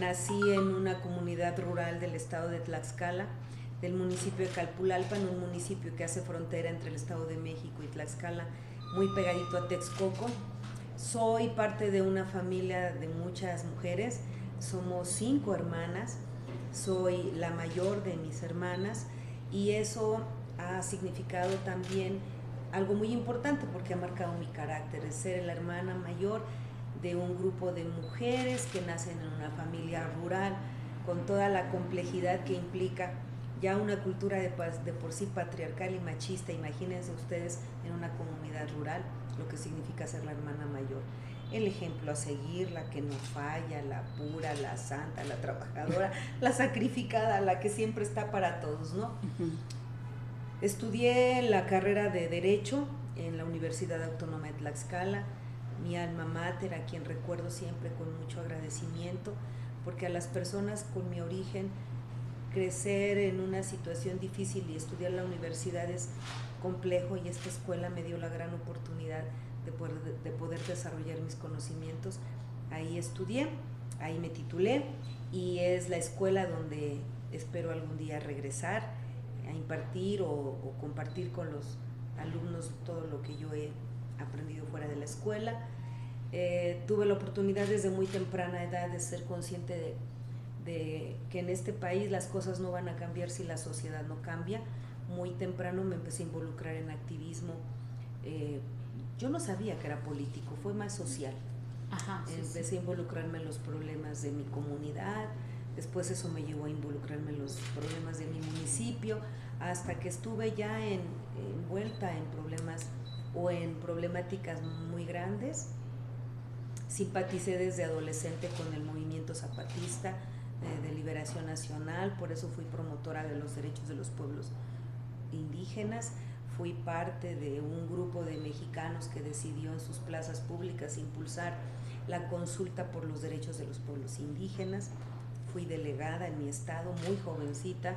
Nací en una comunidad rural del estado de Tlaxcala, del municipio de Calpulalpan, un municipio que hace frontera entre el estado de México y Tlaxcala, muy pegadito a Texcoco. Soy parte de una familia de muchas mujeres, somos 5 hermanas, soy la mayor de mis hermanas y eso ha significado también algo muy importante porque ha marcado mi carácter, es ser la hermana mayor de un grupo de mujeres que nacen en una familia rural con toda la complejidad que implica ya una cultura de por sí patriarcal y machista. Imagínense ustedes en una comunidad rural lo que significa ser la hermana mayor. El ejemplo a seguir, la que no falla, la pura, la santa, la trabajadora, la sacrificada, la que siempre está para todos, ¿no? Estudié la carrera de Derecho en la Universidad Autónoma de Tlaxcala, mi alma mater, a quien recuerdo siempre con mucho agradecimiento, porque a las personas con mi origen, crecer en una situación difícil y estudiar en la universidad es complejo, y esta escuela me dio la gran oportunidad de poder desarrollar mis conocimientos. Ahí estudié, ahí me titulé, y es la escuela donde espero algún día regresar a impartir o compartir con los alumnos todo lo que yo he aprendido fuera de la escuela. Tuve la oportunidad desde muy temprana edad de ser consciente de que en este país las cosas no van a cambiar si la sociedad no cambia. Muy temprano me empecé a involucrar en activismo. Yo no sabía que era político, fue más social. Ajá, sí, Empecé sí. a involucrarme en los problemas de mi comunidad, después eso me llevó a involucrarme en los problemas de mi municipio, hasta que estuve ya envuelta en problemas o en problemáticas muy grandes. Simpaticé desde adolescente con el movimiento zapatista de liberación nacional, por eso fui promotora de los derechos de los pueblos indígenas. Fui parte de un grupo de mexicanos que decidió en sus plazas públicas impulsar la consulta por los derechos de los pueblos indígenas. Fui delegada en mi estado, muy jovencita,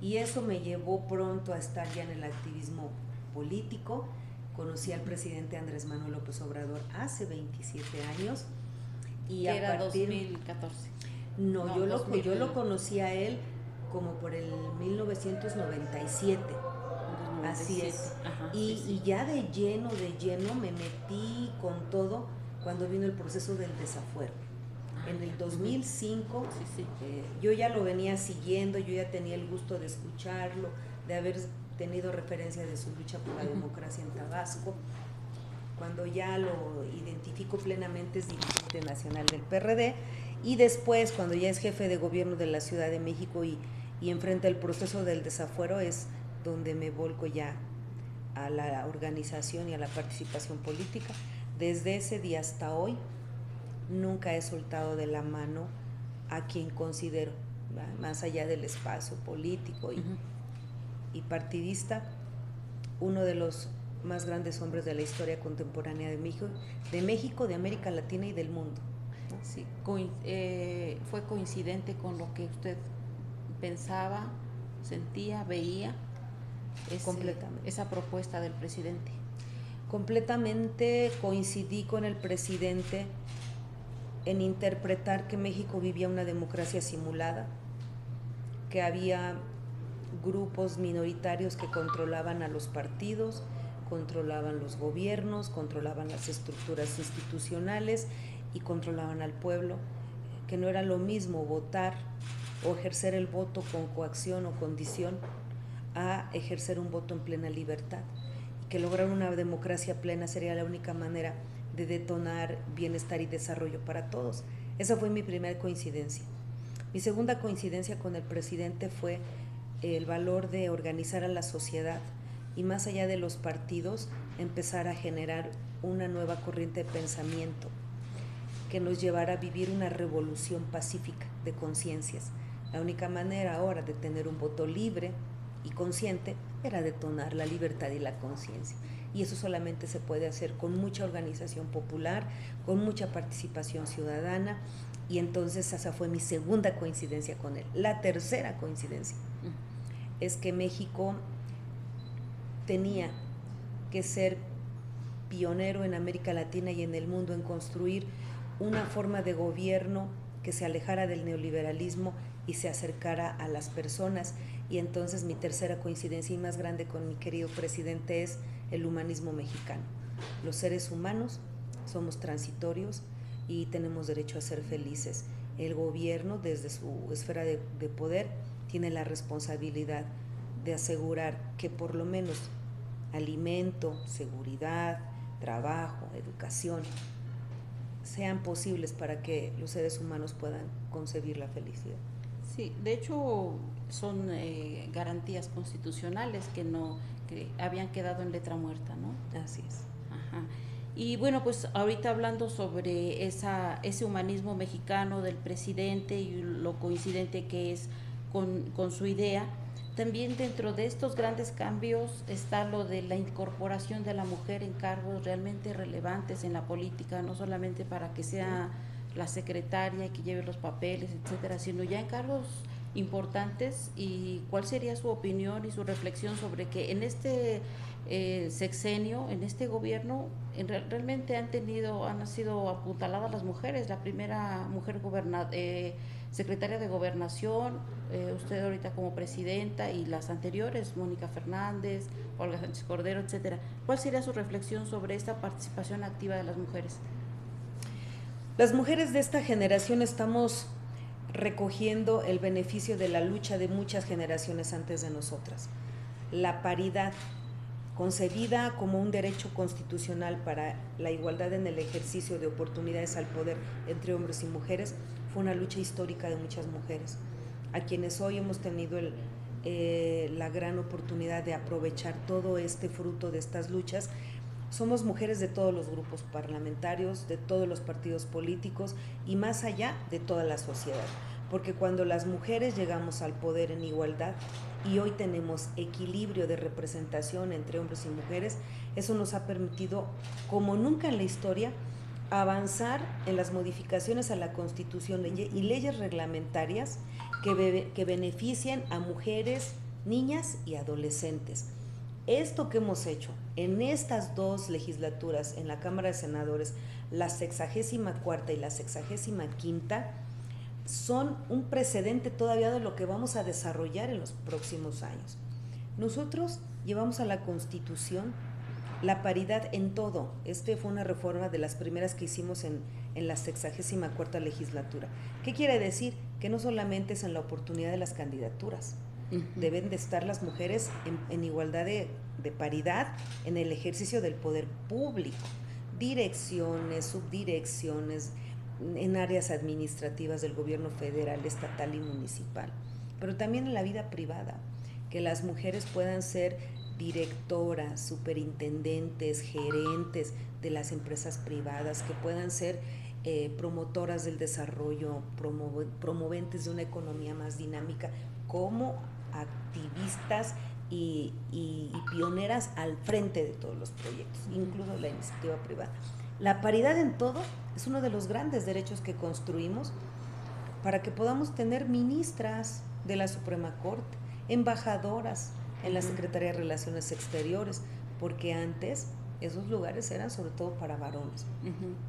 y eso me llevó pronto a estar ya en el activismo político. Conocí al presidente Andrés Manuel López Obrador hace 27 años y Que a era partir... 2014. No, No, yo 2000, lo conocí a él como por el 1997. Así 97. es. Ajá, sí, Y sí. ya de lleno me metí con todo cuando vino el proceso del desafuero. Ah, En ya. el 2005 Sí, sí. yo ya lo venía siguiendo, yo ya tenía el gusto de escucharlo, de haber tenido referencia de su lucha por la democracia en Tabasco. Cuando ya lo identifico plenamente es dirigente nacional del PRD, y después cuando ya es jefe de gobierno de la Ciudad de México y enfrenta el proceso del desafuero es donde me volco ya a la organización y a la participación política. Desde ese día hasta hoy nunca he soltado de la mano a quien considero, más allá del espacio político y partidista, uno de los más grandes hombres de la historia contemporánea de México, de América Latina y del mundo. Sí, fue coincidente con lo que usted pensaba, sentía, veía Completamente. esa propuesta del presidente. Completamente coincidí con el presidente en interpretar que México vivía una democracia simulada, que había grupos minoritarios que controlaban a los partidos, controlaban los gobiernos, controlaban las estructuras institucionales y controlaban al pueblo, que no era lo mismo votar o ejercer el voto con coacción o condición a ejercer un voto en plena libertad, y que lograr una democracia plena sería la única manera de detonar bienestar y desarrollo para todos. Esa fue mi primera coincidencia. Mi segunda coincidencia con el presidente fue el valor de organizar a la sociedad y, más allá de los partidos, empezar a generar una nueva corriente de pensamiento que nos llevara a vivir una revolución pacífica de conciencias. La única manera ahora de tener un voto libre y consciente era detonar la libertad y la conciencia. Y eso solamente se puede hacer con mucha organización popular, con mucha participación ciudadana. Y entonces esa fue mi segunda coincidencia con él. La tercera coincidencia es que México tenía que ser pionero en América Latina y en el mundo en construir una forma de gobierno que se alejara del neoliberalismo y se acercara a las personas. Y entonces mi tercera coincidencia y más grande con mi querido presidente es el humanismo mexicano. Los seres humanos somos transitorios y tenemos derecho a ser felices. El gobierno, desde su esfera de poder, tiene la responsabilidad de asegurar que por lo menos alimento, seguridad, trabajo, educación sean posibles para que los seres humanos puedan concebir la felicidad. Sí, de hecho son garantías constitucionales que habían quedado en letra muerta, ¿no? Así es. Ajá. Y bueno, pues ahorita hablando sobre ese humanismo mexicano del presidente y lo coincidente que es con su idea, también dentro de estos grandes cambios está lo de la incorporación de la mujer en cargos realmente relevantes en la política, no solamente para que sea la secretaria y que lleve los papeles, etcétera, sino ya en cargos importantes. ¿Y cuál sería su opinión y su reflexión sobre que en este sexenio, en este gobierno, realmente han sido apuntaladas las mujeres? La primera mujer secretaria de Gobernación, usted ahorita como presidenta, y las anteriores, Mónica Fernández, Olga Sánchez Cordero, etcétera. ¿Cuál sería su reflexión sobre esta participación activa de las mujeres? Las mujeres de esta generación estamos recogiendo el beneficio de la lucha de muchas generaciones antes de nosotras. La paridad, concebida como un derecho constitucional para la igualdad en el ejercicio de oportunidades al poder entre hombres y mujeres, fue una lucha histórica de muchas mujeres, a quienes hoy hemos tenido la gran oportunidad de aprovechar todo este fruto de estas luchas. Somos mujeres de todos los grupos parlamentarios, de todos los partidos políticos y más allá de toda la sociedad, porque cuando las mujeres llegamos al poder en igualdad y hoy tenemos equilibrio de representación entre hombres y mujeres, eso nos ha permitido, como nunca en la historia, avanzar en las modificaciones a la Constitución y leyes reglamentarias que beneficien a mujeres, niñas y adolescentes. Esto que hemos hecho en estas dos legislaturas, en la Cámara de Senadores, la 64ª y la 65ª, son un precedente todavía de lo que vamos a desarrollar en los próximos años. Nosotros llevamos a la Constitución la paridad en todo. Fue una reforma de las primeras que hicimos en la 64ª legislatura. ¿Qué quiere decir? Que no solamente es en la oportunidad de las candidaturas, deben de estar las mujeres en igualdad de paridad en el ejercicio del poder público, direcciones, subdirecciones, en áreas administrativas del gobierno federal, estatal y municipal, pero también en la vida privada, que las mujeres puedan ser directoras, superintendentes, gerentes de las empresas privadas, que puedan ser promotoras del desarrollo, promoventes de una economía más dinámica, como activistas y pioneras al frente de todos los proyectos, incluso la iniciativa privada. La paridad en todo es uno de los grandes derechos que construimos para que podamos tener ministras de la Suprema Corte, embajadoras en la Secretaría de Relaciones Exteriores, porque antes esos lugares eran sobre todo para varones.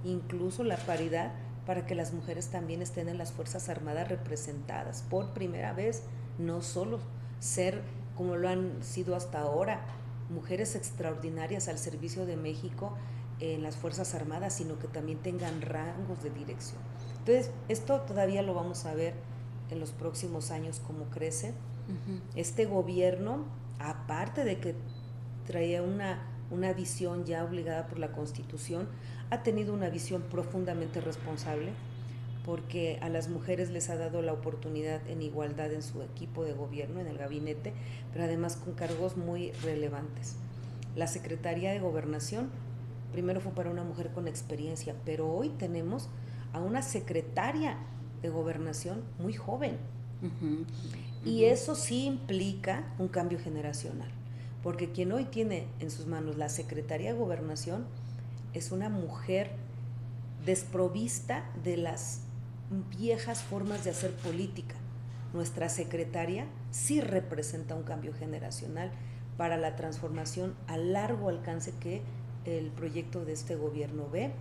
Incluso la paridad para que las mujeres también estén en las Fuerzas Armadas representadas por primera vez, no solo ser como lo han sido hasta ahora, mujeres extraordinarias al servicio de México en las Fuerzas Armadas, sino que también tengan rangos de dirección. Entonces, esto todavía lo vamos a ver en los próximos años cómo crece. Este gobierno, aparte de que traía una visión ya obligada por la Constitución, ha tenido una visión profundamente responsable, porque a las mujeres les ha dado la oportunidad en igualdad en su equipo de gobierno, en el gabinete, pero además con cargos muy relevantes. La Secretaría de Gobernación primero fue para una mujer con experiencia, pero hoy tenemos a una secretaria de Gobernación muy joven. Y eso sí implica un cambio generacional, porque quien hoy tiene en sus manos la Secretaría de Gobernación es una mujer desprovista de las viejas formas de hacer política. Nuestra secretaria sí representa un cambio generacional para la transformación a largo alcance que el proyecto de este gobierno ve,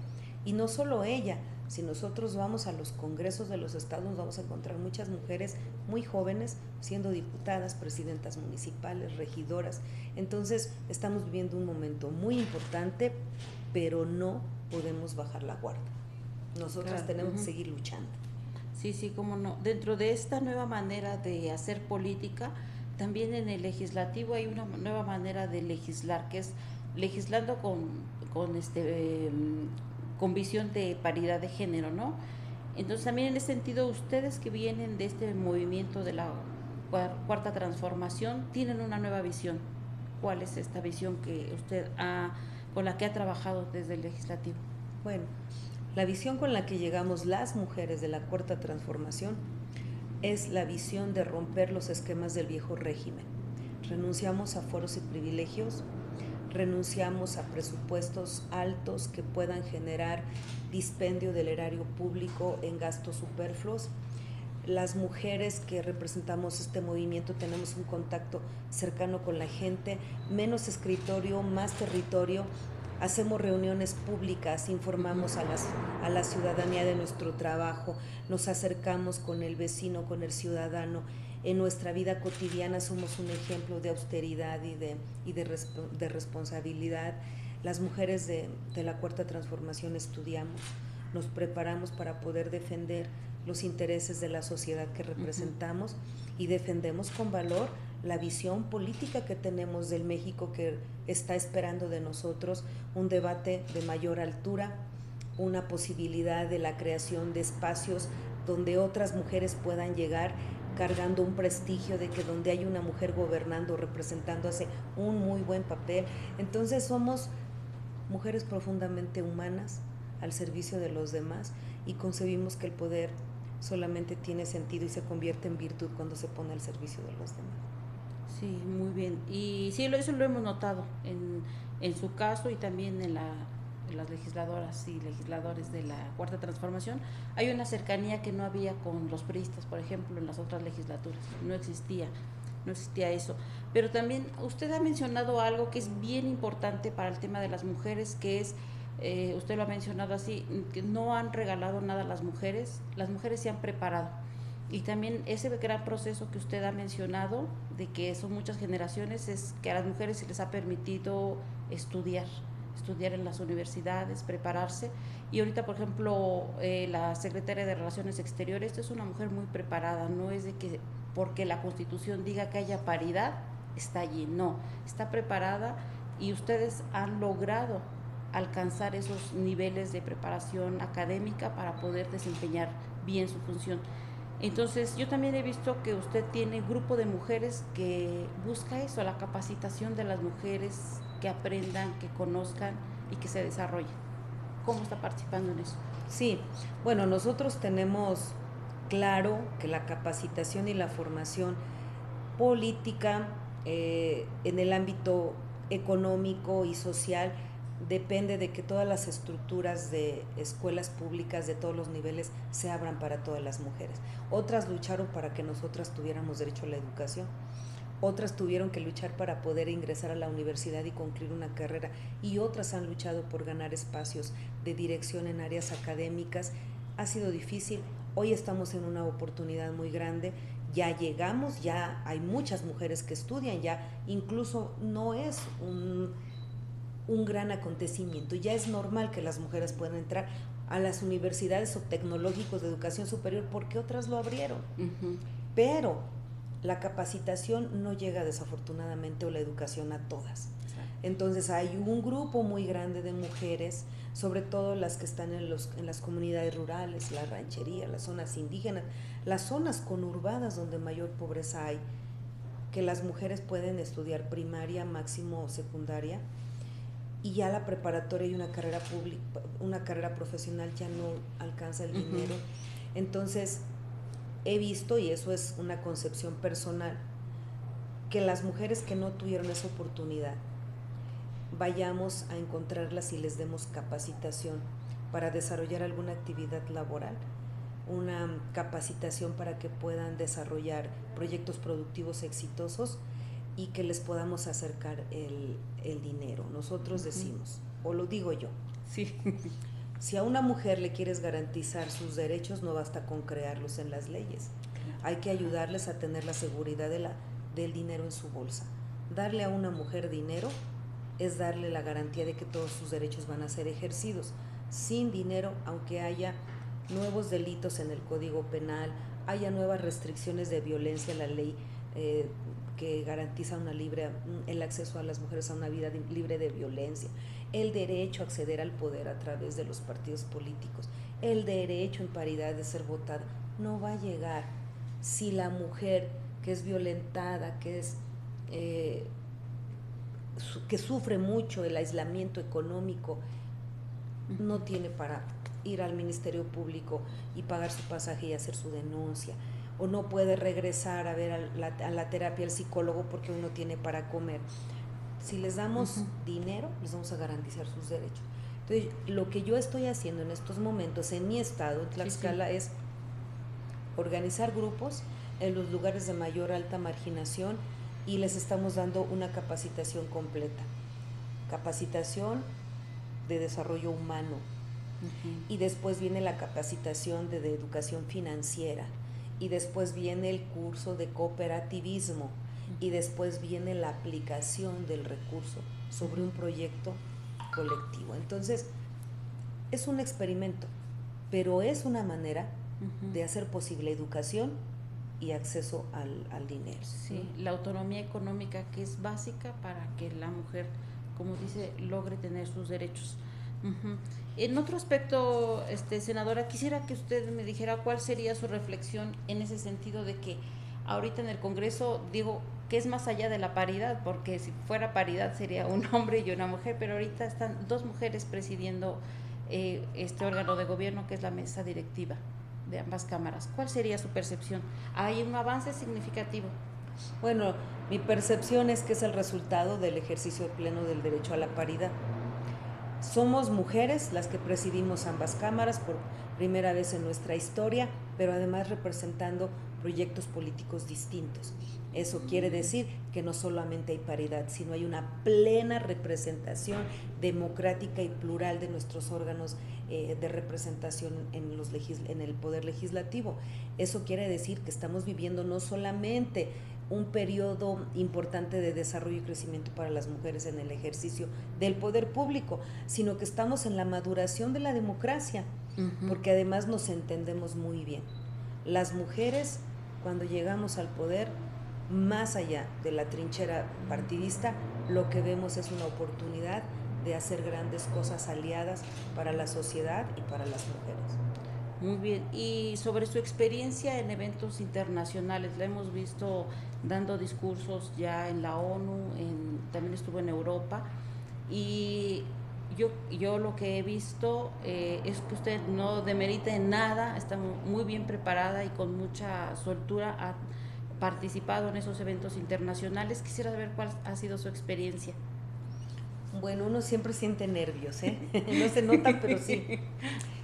y no solo ella, Si nosotros vamos a los congresos de los estados, nos vamos a encontrar muchas mujeres muy jóvenes siendo diputadas, presidentas municipales, regidoras. Entonces, estamos viviendo un momento muy importante, pero no podemos bajar la guardia. Nosotras tenemos que seguir luchando. Sí, sí, cómo no. Dentro de esta nueva manera de hacer política, también en el legislativo hay una nueva manera de legislar, que es legislando con visión de paridad de género, ¿no? Entonces también en ese sentido, ustedes que vienen de este movimiento de la cuarta transformación, tienen una nueva visión. ¿Cuál es esta visión que con la que ha trabajado desde el legislativo? Bueno, la visión con la que llegamos las mujeres de la cuarta transformación es la visión de romper los esquemas del viejo régimen. Renunciamos a fueros y privilegios, renunciamos a presupuestos altos que puedan generar dispendio del erario público en gastos superfluos. Las mujeres que representamos este movimiento tenemos un contacto cercano con la gente, menos escritorio, más territorio. Hacemos reuniones públicas, informamos a la ciudadanía de nuestro trabajo, nos acercamos con el vecino, con el ciudadano. En nuestra vida cotidiana somos un ejemplo de austeridad y de responsabilidad. Las mujeres de la Cuarta Transformación estudiamos, nos preparamos para poder defender los intereses de la sociedad que representamos y defendemos con valor la visión política que tenemos del México que está esperando de nosotros un debate de mayor altura, una posibilidad de la creación de espacios donde otras mujeres puedan llegar cargando un prestigio de que donde hay una mujer gobernando, representando, hace un muy buen papel. Entonces somos mujeres profundamente humanas al servicio de los demás y concebimos que el poder solamente tiene sentido y se convierte en virtud cuando se pone al servicio de los demás. Sí, muy bien. Y sí, eso lo hemos notado en su caso y también en las legisladoras y legisladores de la Cuarta Transformación. Hay una cercanía que no había con los priistas, por ejemplo, en las otras legislaturas. No existía eso. Pero también usted ha mencionado algo que es bien importante para el tema de las mujeres, que es, usted lo ha mencionado así, que no han regalado nada a las mujeres se han preparado. Y también ese gran proceso que usted ha mencionado, de que son muchas generaciones, es que a las mujeres se les ha permitido estudiar en las universidades, prepararse. Y ahorita, por ejemplo, la secretaria de Relaciones Exteriores es una mujer muy preparada, no es de que porque la Constitución diga que haya paridad, está allí, no, está preparada y ustedes han logrado alcanzar esos niveles de preparación académica para poder desempeñar bien su función. Entonces, yo también he visto que usted tiene grupo de mujeres que busca eso, la capacitación de las mujeres, que aprendan, que conozcan y que se desarrollen. ¿Cómo está participando en eso? Sí, bueno, nosotros tenemos claro que la capacitación y la formación política en el ámbito económico y social depende de que todas las estructuras de escuelas públicas de todos los niveles se abran para todas las mujeres. Otras lucharon para que nosotras tuviéramos derecho a la educación, otras tuvieron que luchar para poder ingresar a la universidad y concluir una carrera, y otras han luchado por ganar espacios de dirección en áreas académicas. Ha sido difícil, hoy estamos en una oportunidad muy grande, ya llegamos, ya hay muchas mujeres que estudian, ya incluso no es un gran acontecimiento, ya es normal que las mujeres puedan entrar a las universidades o tecnológicos de educación superior porque otras lo abrieron. Pero la capacitación no llega desafortunadamente, o la educación, a todas. Entonces hay un grupo muy grande de mujeres, sobre todo las que están en las comunidades rurales, la ranchería, las zonas indígenas, las zonas conurbadas donde mayor pobreza hay, que las mujeres pueden estudiar primaria, máximo secundaria, y ya la preparatoria y una carrera profesional ya no alcanza el dinero. Entonces he visto, y eso es una concepción personal, que las mujeres que no tuvieron esa oportunidad, vayamos a encontrarlas y les demos capacitación para desarrollar alguna actividad laboral, una capacitación para que puedan desarrollar proyectos productivos exitosos y que les podamos acercar el dinero. Nosotros decimos, o lo digo yo, sí, Si a una mujer le quieres garantizar sus derechos, no basta con crearlos en las leyes. Hay que ayudarles a tener la seguridad del dinero en su bolsa. Darle a una mujer dinero es darle la garantía de que todos sus derechos van a ser ejercidos. Sin dinero, aunque haya nuevos delitos en el Código Penal, haya nuevas restricciones de violencia en la ley que garantiza el acceso a las mujeres a una vida libre de violencia, el derecho a acceder al poder a través de los partidos políticos, el derecho en paridad de ser votada, no va a llegar si la mujer que es violentada, que sufre mucho el aislamiento económico, no tiene para ir al Ministerio Público y pagar su pasaje y hacer su denuncia, o no puede regresar a ver a la terapia al psicólogo porque uno tiene para comer. Si les damos dinero, les vamos a garantizar sus derechos. Entonces, lo que yo estoy haciendo en estos momentos en mi estado, en Tlaxcala, es organizar grupos en los lugares de mayor alta marginación y les estamos dando una capacitación completa. Capacitación de desarrollo humano. Y después viene la capacitación de educación financiera. Y después viene el curso de cooperativismo. Y después viene la aplicación del recurso sobre un proyecto colectivo. Entonces, es un experimento, pero es una manera de hacer posible educación y acceso al dinero. Sí, la autonomía económica, que es básica para que la mujer, como dice, logre tener sus derechos. En otro aspecto, senadora, quisiera que usted me dijera cuál sería su reflexión en ese sentido de que ahorita en el Congreso, digo, que es más allá de la paridad, porque si fuera paridad sería un hombre y una mujer, pero ahorita están dos mujeres presidiendo este órgano de gobierno que es la mesa directiva de ambas cámaras. ¿Cuál sería su percepción? ¿Hay un avance significativo? Bueno, mi percepción es que es el resultado del ejercicio pleno del derecho a la paridad. Somos mujeres las que presidimos ambas cámaras por primera vez en nuestra historia, pero además representando proyectos políticos distintos. Eso quiere decir que no solamente hay paridad, sino hay una plena representación democrática y plural de nuestros órganos de representación en el poder legislativo. Eso quiere decir que estamos viviendo no solamente un periodo importante de desarrollo y crecimiento para las mujeres en el ejercicio del poder público, sino que estamos en la maduración de la democracia, porque además nos entendemos muy bien. Las mujeres, cuando llegamos al poder, más allá de la trinchera partidista, lo que vemos es una oportunidad de hacer grandes cosas aliadas para la sociedad y para las mujeres. Muy bien, y sobre su experiencia en eventos internacionales, la hemos visto dando discursos ya en la ONU, también estuvo en Europa, y yo lo que he visto es que usted no demerita en nada, está muy bien preparada y con mucha soltura ha participado en esos eventos internacionales. Quisiera saber cuál ha sido su experiencia. Bueno, uno siempre siente nervios, no se nota, pero sí.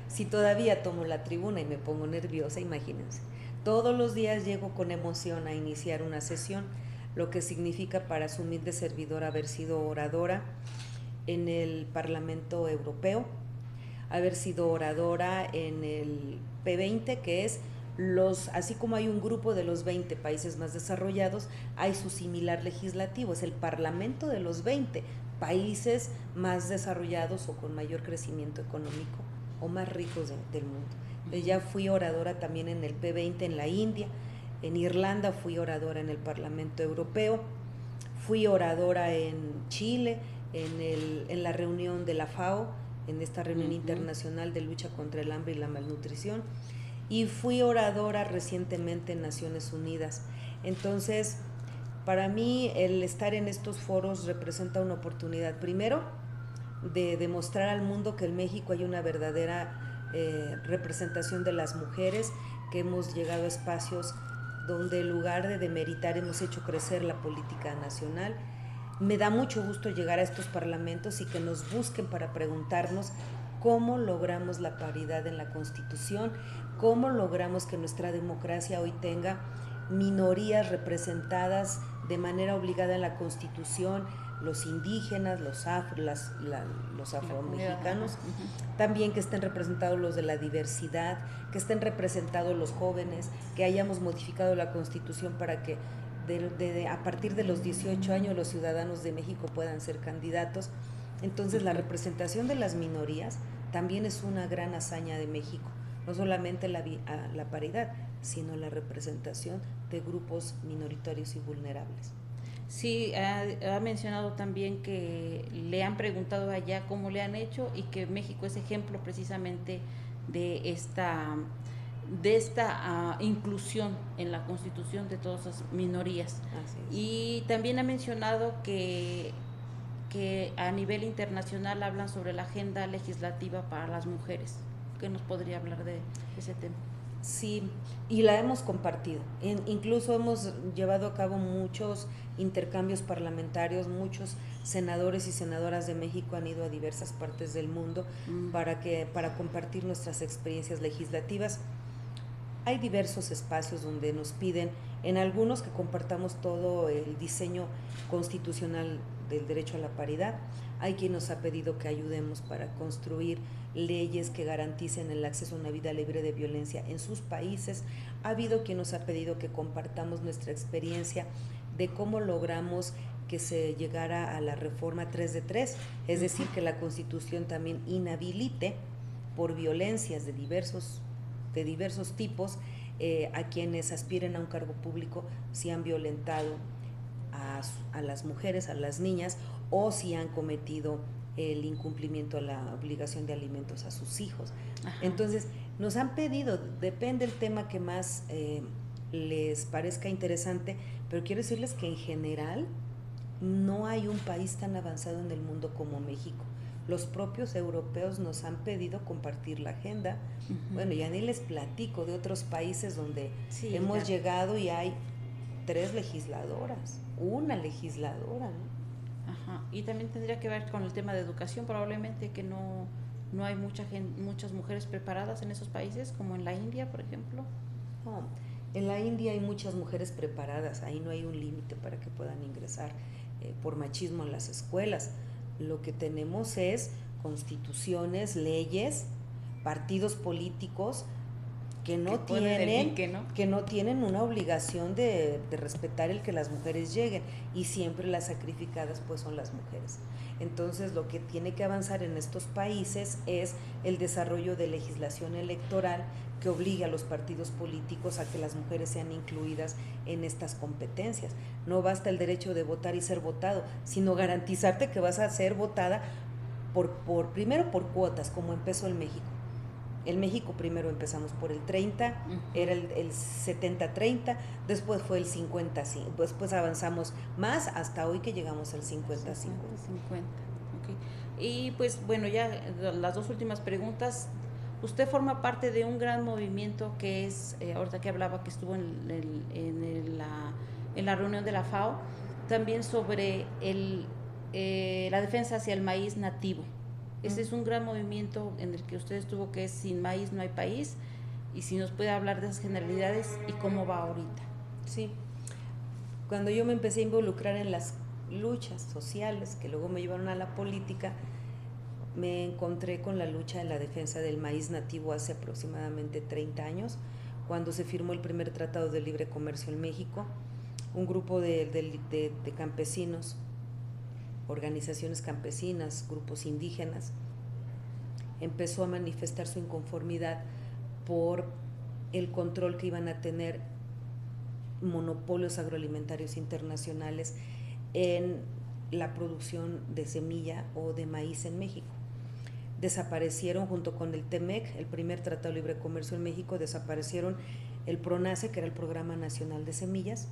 Si todavía tomo la tribuna y me pongo nerviosa, imagínense. Todos los días llego con emoción a iniciar una sesión, lo que significa para su humilde servidor haber sido oradora en el Parlamento Europeo, haber sido oradora en el P20, que es así como hay un grupo de los 20 países más desarrollados, hay su similar legislativo, es el Parlamento de los 20 países más desarrollados o con mayor crecimiento económico o más ricos del mundo. Entonces ya fui oradora también en el P20 en la India, en Irlanda fui oradora en el Parlamento Europeo, fui oradora en Chile, en la reunión de la FAO, en esta reunión internacional de lucha contra el hambre y la malnutrición, y fui oradora recientemente en Naciones Unidas. Entonces, para mí el estar en estos foros representa una oportunidad, primero, de demostrar al mundo que en México hay una verdadera representación de las mujeres, que hemos llegado a espacios donde en lugar de demeritar hemos hecho crecer la política nacional. Me da mucho gusto llegar a estos parlamentos y que nos busquen para preguntarnos cómo logramos la paridad en la Constitución, cómo logramos que nuestra democracia hoy tenga minorías representadas de manera obligada en la Constitución, los indígenas, los afromexicanos, Ajá. también que estén representados los de la diversidad, que estén representados los jóvenes, que hayamos modificado la Constitución para que a partir de los 18 años los ciudadanos de México puedan ser candidatos. Entonces la representación de las minorías también es una gran hazaña de México, no solamente la paridad, sino la representación de grupos minoritarios y vulnerables. Sí, ha mencionado también que le han preguntado allá cómo le han hecho y que México es ejemplo precisamente de esta inclusión en la Constitución de todas las minorías. Así es. Y también ha mencionado que a nivel internacional hablan sobre la agenda legislativa para las mujeres. ¿Qué nos podría hablar de ese tema? Sí, y la hemos compartido. Incluso hemos llevado a cabo muchos intercambios parlamentarios, muchos senadores y senadoras de México han ido a diversas partes del mundo para compartir nuestras experiencias legislativas. Hay diversos espacios donde nos piden, en algunos, que compartamos todo el diseño constitucional del derecho a la paridad. Hay quien nos ha pedido que ayudemos para construir leyes que garanticen el acceso a una vida libre de violencia en sus países. Ha habido quien nos ha pedido que compartamos nuestra experiencia de cómo logramos que se llegara a la reforma 3 de 3, es decir, que la Constitución también inhabilite por violencias de diversos tipos a quienes aspiren a un cargo público si han violentado a las mujeres, a las niñas, o si han cometido el incumplimiento a la obligación de alimentos a sus hijos. Ajá. Entonces, nos han pedido, depende del tema que más les parezca interesante, pero quiero decirles que en general no hay un país tan avanzado en el mundo como México. Los propios europeos nos han pedido compartir la agenda. Bueno, ya ni les platico de otros países donde hemos llegado y hay 3 legisladoras, una legisladora, ¿no? Ajá. Y también tendría que ver con el tema de educación, probablemente que no hay muchas mujeres preparadas en esos países, como en la India, por ejemplo. No, en la India hay muchas mujeres preparadas, ahí no hay un límite para que puedan ingresar por machismo en las escuelas. Lo que tenemos es constituciones, leyes, partidos políticos que no tienen una obligación de respetar el que las mujeres lleguen, y siempre las sacrificadas pues son las mujeres. Entonces lo que tiene que avanzar en estos países es el desarrollo de legislación electoral que obligue a los partidos políticos a que las mujeres sean incluidas en estas competencias. No basta el derecho de votar y ser votado, sino garantizarte que vas a ser votada primero por cuotas, como empezó en México. En México primero empezamos por el 30, era el 70-30, después fue el 50, después avanzamos más hasta hoy que llegamos al 50-50. Okay. Y pues bueno, ya las dos últimas preguntas. Usted forma parte de un gran movimiento que es, ahorita que hablaba que estuvo en la reunión de la FAO, también sobre la defensa hacia el maíz nativo. Ese es un gran movimiento en el que usted estuvo, que es Sin Maíz No Hay País, y si nos puede hablar de esas generalidades y cómo va ahorita. Sí, cuando yo me empecé a involucrar en las luchas sociales que luego me llevaron a la política, me encontré con la lucha en la defensa del maíz nativo hace aproximadamente 30 años, cuando se firmó el primer tratado de libre comercio en México. Un grupo de campesinos, organizaciones campesinas, grupos indígenas, empezó a manifestar su inconformidad por el control que iban a tener monopolios agroalimentarios internacionales en la producción de semilla o de maíz en México. Desaparecieron, junto con el TEMEC, el primer Tratado de Libre Comercio en México, desaparecieron el PRONACE, que era el Programa Nacional de Semillas,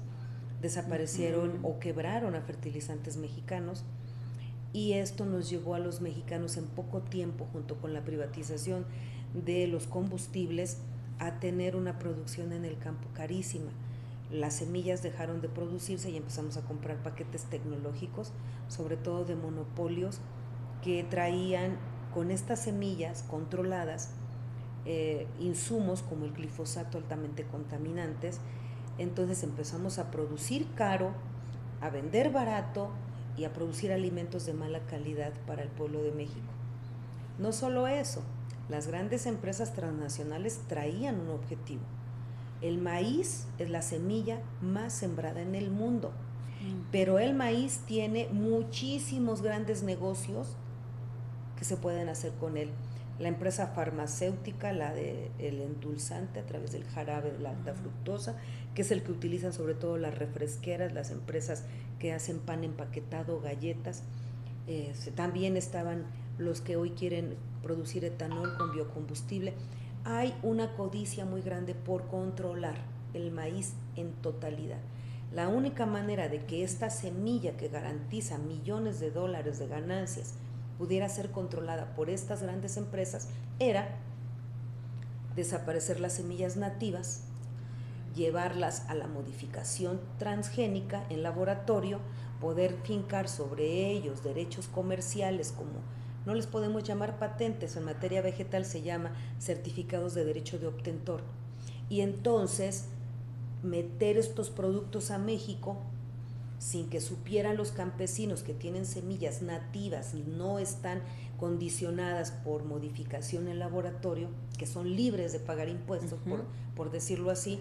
desaparecieron o quebraron a Fertilizantes Mexicanos, y esto nos llevó a los mexicanos en poco tiempo, junto con la privatización de los combustibles, a tener una producción en el campo carísima. Las semillas dejaron de producirse y empezamos a comprar paquetes tecnológicos, sobre todo de monopolios que traían con estas semillas controladas insumos como el glifosato altamente contaminantes. Entonces empezamos a producir caro, a vender barato, y a producir alimentos de mala calidad para el pueblo de México. No solo eso, las grandes empresas transnacionales traían un objetivo. El maíz es la semilla más sembrada en el mundo, pero el maíz tiene muchísimos grandes negocios que se pueden hacer con él. La empresa farmacéutica, la del endulzante a través del jarabe de la alta fructosa, que es el que utilizan sobre todo las refresqueras, las empresas que hacen pan empaquetado, galletas. También estaban los que hoy quieren producir etanol con biocombustible. Hay una codicia muy grande por controlar el maíz en totalidad. La única manera de que esta semilla que garantiza millones de dólares de ganancias pudiera ser controlada por estas grandes empresas era desaparecer las semillas nativas, llevarlas a la modificación transgénica en laboratorio, poder fincar sobre ellos derechos comerciales como no les podemos llamar patentes, en materia vegetal se llama certificados de derecho de obtentor, y entonces meter estos productos a México sin que supieran los campesinos que tienen semillas nativas y no están condicionadas por modificación en laboratorio, que son libres de pagar impuestos, por decirlo así,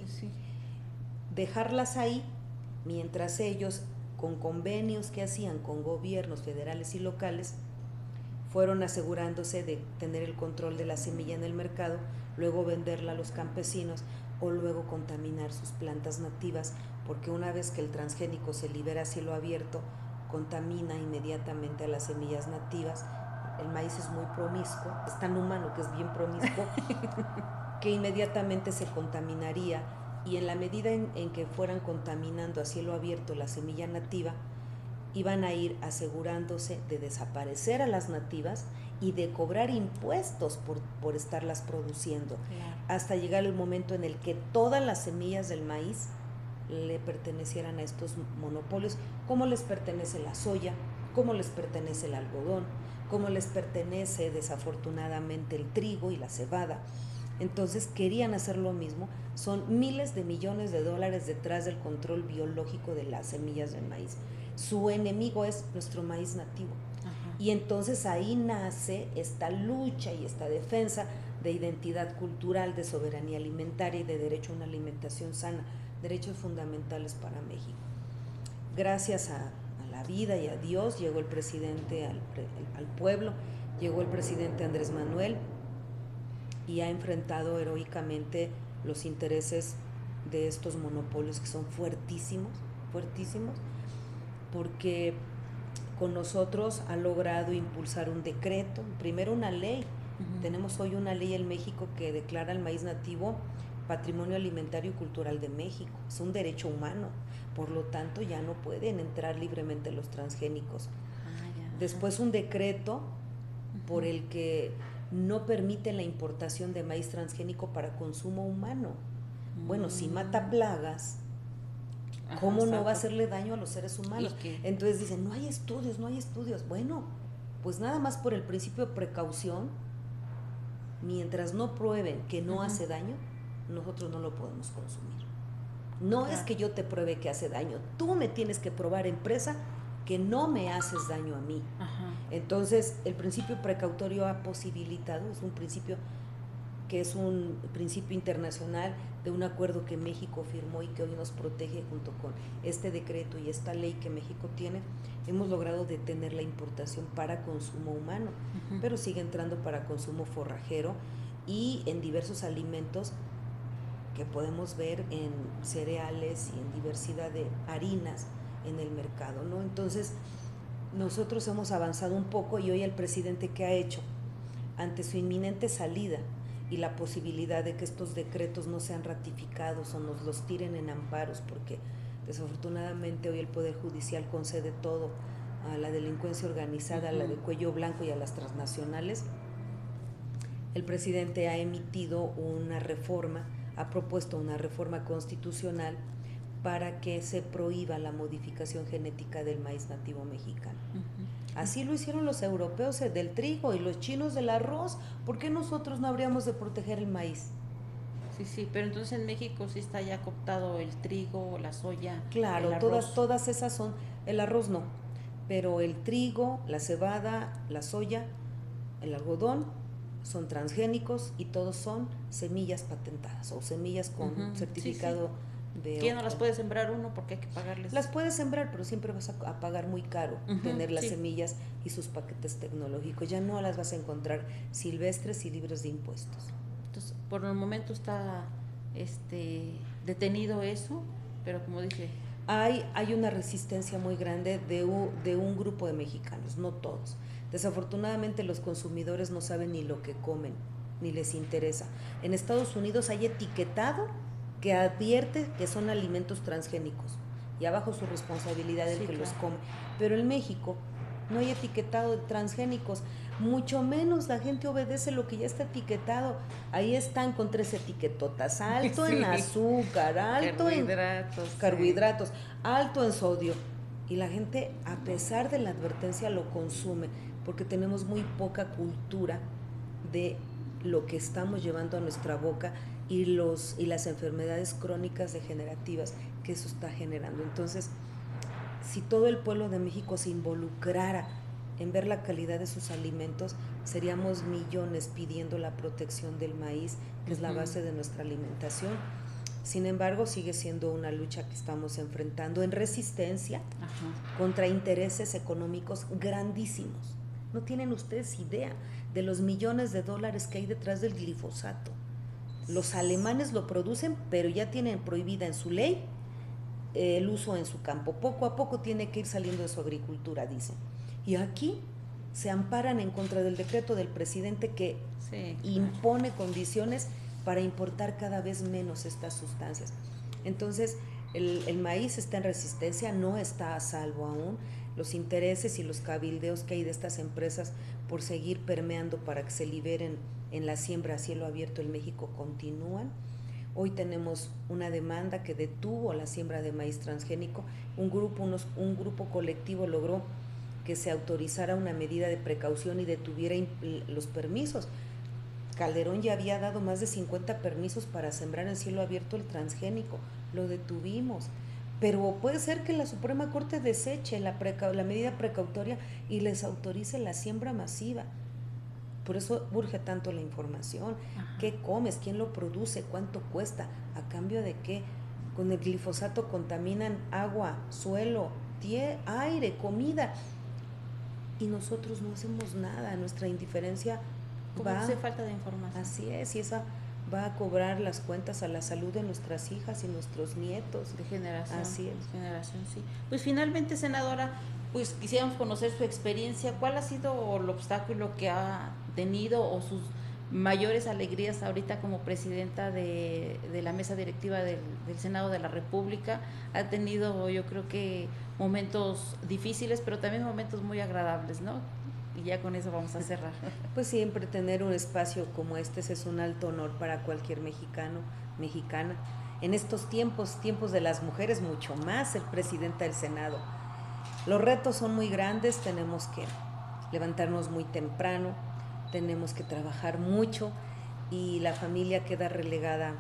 dejarlas ahí mientras ellos, con convenios que hacían con gobiernos federales y locales, fueron asegurándose de tener el control de la semilla en el mercado, luego venderla a los campesinos o luego contaminar sus plantas nativas, porque una vez que el transgénico se libera a cielo abierto, contamina inmediatamente a las semillas nativas. El maíz es muy promiscuo, es tan humano que es bien promiscuo, que inmediatamente se contaminaría, y en la medida en que fueran contaminando a cielo abierto la semilla nativa, iban a ir asegurándose de desaparecer a las nativas y de cobrar impuestos por estarlas produciendo, hasta llegar el momento en el que todas las semillas del maíz le pertenecieran a estos monopolios, como les pertenece la soya, como les pertenece el algodón, como les pertenece desafortunadamente el trigo y la cebada. Entonces querían hacer lo mismo. Son miles de millones de dólares detrás del control biológico de las semillas del maíz. Su enemigo es nuestro maíz nativo. Y entonces ahí nace esta lucha y esta defensa de identidad cultural, de soberanía alimentaria y de derecho a una alimentación sana, derechos fundamentales para México. Gracias a la vida y a Dios llegó el presidente al pueblo, llegó el presidente Andrés Manuel y ha enfrentado heroicamente los intereses de estos monopolios que son fuertísimos, fuertísimos, porque con nosotros ha logrado impulsar un decreto, primero una ley. Tenemos hoy una ley en México que declara el maíz nativo Patrimonio Alimentario y Cultural de México. Es un derecho humano, por lo tanto ya no pueden entrar libremente los transgénicos. Después un decreto por el que no permite la importación de maíz transgénico para consumo humano. Bueno, si mata plagas, ¿cómo no va a hacerle daño a los seres humanos? Entonces dicen, no hay estudios, no hay estudios. Bueno, pues nada más por el principio de precaución, mientras no prueben que no hace daño, nosotros no lo podemos consumir. No es que yo te pruebe que hace daño, tú me tienes que probar, empresa, que no me haces daño a mí. Entonces, el principio precautorio ha posibilitado, es un principio que es un principio internacional de un acuerdo que México firmó y que hoy nos protege junto con este decreto y esta ley que México tiene. Hemos logrado detener la importación para consumo humano, pero sigue entrando para consumo forrajero y en diversos alimentos que podemos ver en cereales y en diversidad de harinas en el mercado, ¿no? Entonces, nosotros hemos avanzado un poco y hoy el presidente, ¿qué ha hecho? Ante su inminente salida y la posibilidad de que estos decretos no sean ratificados o nos los tiren en amparos, porque desafortunadamente hoy el Poder Judicial concede todo a la delincuencia organizada, a la de cuello blanco y a las transnacionales, el presidente ha emitido una reforma, ha propuesto una reforma constitucional para que se prohíba la modificación genética del maíz nativo mexicano. Así lo hicieron los europeos del trigo y los chinos del arroz. ¿Por qué nosotros no habríamos de proteger el maíz? Sí, pero entonces en México sí está ya cooptado el trigo, la soya, claro, el arroz. Todas esas son, el arroz no. pero el trigo, la cebada, la soya, el algodón son transgénicos y todos son semillas patentadas o semillas con certificado de... Que ya no las puede sembrar uno porque hay que pagarles. Las puedes sembrar, pero siempre vas a pagar muy caro tener las semillas y sus paquetes tecnológicos. Ya no las vas a encontrar silvestres y libres de impuestos. Entonces, por el momento está detenido eso, pero como dije... Hay una resistencia muy grande de un grupo de mexicanos, no todos. Desafortunadamente los consumidores no saben ni lo que comen, ni les interesa. En Estados Unidos hay etiquetado que advierte que son alimentos transgénicos y abajo su responsabilidad del que los come. Pero en México no hay etiquetado de transgénicos, mucho menos la gente obedece lo que ya está etiquetado. Ahí están con 3 etiquetotas, alto en azúcar, alto en carbohidratos, alto en sodio. Y la gente, a pesar de la advertencia, lo consume, porque tenemos muy poca cultura de lo que estamos llevando a nuestra boca y las enfermedades crónicas degenerativas que eso está generando. Entonces, si todo el pueblo de México se involucrara en ver la calidad de sus alimentos, seríamos millones pidiendo la protección del maíz, que es la base de nuestra alimentación. Sin embargo, sigue siendo una lucha que estamos enfrentando en resistencia contra intereses económicos grandísimos. No tienen ustedes idea de los millones de dólares que hay detrás del glifosato. Los alemanes lo producen, pero ya tienen prohibida en su ley el uso en su campo. Poco a poco tiene que ir saliendo de su agricultura, dicen. Y aquí se amparan en contra del decreto del presidente que impone condiciones para importar cada vez menos estas sustancias. Entonces, el maíz está en resistencia, no está a salvo aún. Los intereses y los cabildeos que hay de estas empresas por seguir permeando para que se liberen en la siembra a cielo abierto en México continúan. Hoy tenemos una demanda que detuvo la siembra de maíz transgénico. Un grupo colectivo logró que se autorizara una medida de precaución y detuviera los permisos. Calderón ya había dado más de 50 permisos para sembrar en cielo abierto el transgénico. Lo detuvimos. Pero puede ser que la Suprema Corte deseche la medida precautoria y les autorice la siembra masiva. Por eso urge tanto la información. ¿Qué comes? ¿Quién lo produce? ¿Cuánto cuesta? ¿A cambio de qué? Con el glifosato contaminan agua, suelo, aire, comida. Y nosotros no hacemos nada. Nuestra indiferencia hace falta de información. Así es, y esa va a cobrar las cuentas a la salud de nuestras hijas y nuestros nietos. De generación. Así es. De generación, sí. Pues finalmente, senadora, pues quisiéramos conocer su experiencia. ¿Cuál ha sido el obstáculo que ha tenido o sus mayores alegrías ahorita como presidenta de la mesa directiva del Senado de la República? Ha tenido, yo creo que momentos difíciles, pero también momentos muy agradables, ¿no? Y ya con eso vamos a cerrar. Pues siempre tener un espacio como este es un alto honor para cualquier mexicano, mexicana. En estos tiempos de las mujeres, mucho más el presidente del Senado. Los retos son muy grandes, tenemos que levantarnos muy temprano, tenemos que trabajar mucho y la familia queda relegada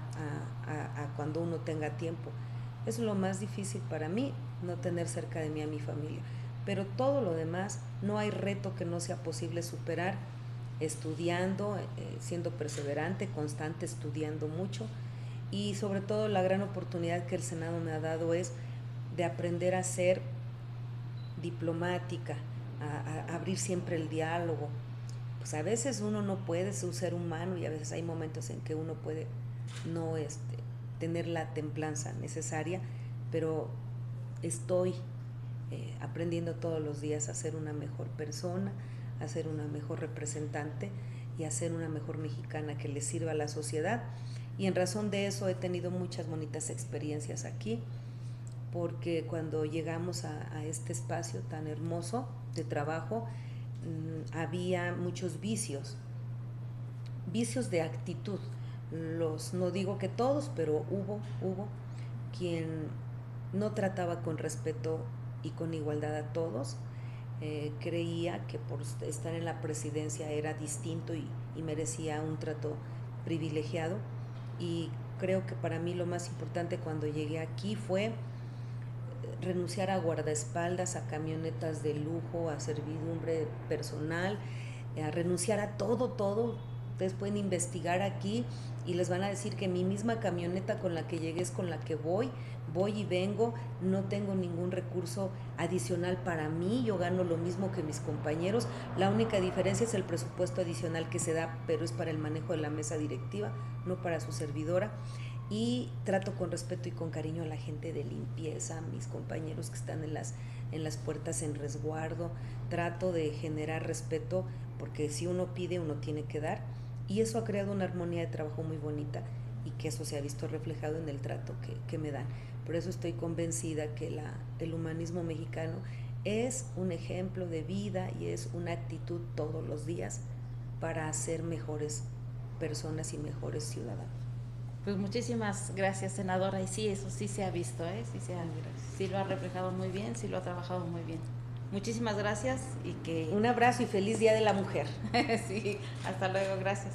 a cuando uno tenga tiempo. Es lo más difícil para mí, no tener cerca de mí a mi familia. Pero todo lo demás, no hay reto que no sea posible superar estudiando, siendo perseverante, constante, estudiando mucho, y sobre todo la gran oportunidad que el Senado me ha dado es de aprender a ser diplomática, a abrir siempre el diálogo. Pues a veces uno no puede ser un ser humano y a veces hay momentos en que uno puede no tener la templanza necesaria, pero estoy aprendiendo todos los días a ser una mejor persona, a ser una mejor representante y a ser una mejor mexicana que le sirva a la sociedad. Y en razón de eso he tenido muchas bonitas experiencias aquí, porque cuando llegamos a este espacio tan hermoso de trabajo, había muchos vicios de actitud. No digo que todos, pero hubo quien no trataba con respeto y con igualdad a todos. Creía que por estar en la presidencia era distinto y merecía un trato privilegiado, y creo que para mí lo más importante cuando llegué aquí fue renunciar a guardaespaldas, a camionetas de lujo, a servidumbre personal, a renunciar a todo. Ustedes pueden investigar aquí y les van a decir que mi misma camioneta con la que llegué es con la que voy y vengo, no tengo ningún recurso adicional para mí, yo gano lo mismo que mis compañeros, la única diferencia es el presupuesto adicional que se da, pero es para el manejo de la mesa directiva, no para su servidora. Y trato con respeto y con cariño a la gente de limpieza, a mis compañeros que están en las puertas en resguardo, trato de generar respeto porque si uno pide uno tiene que dar, y eso ha creado una armonía de trabajo muy bonita y que eso se ha visto reflejado en el trato que me dan. Por eso estoy convencida que el humanismo mexicano es un ejemplo de vida y es una actitud todos los días para ser mejores personas y mejores ciudadanos. Pues muchísimas gracias, senadora, y sí, eso sí se ha visto, sí lo ha reflejado muy bien, sí lo ha trabajado muy bien. Muchísimas gracias y que... Un abrazo y feliz Día de la Mujer. Sí, hasta luego, gracias.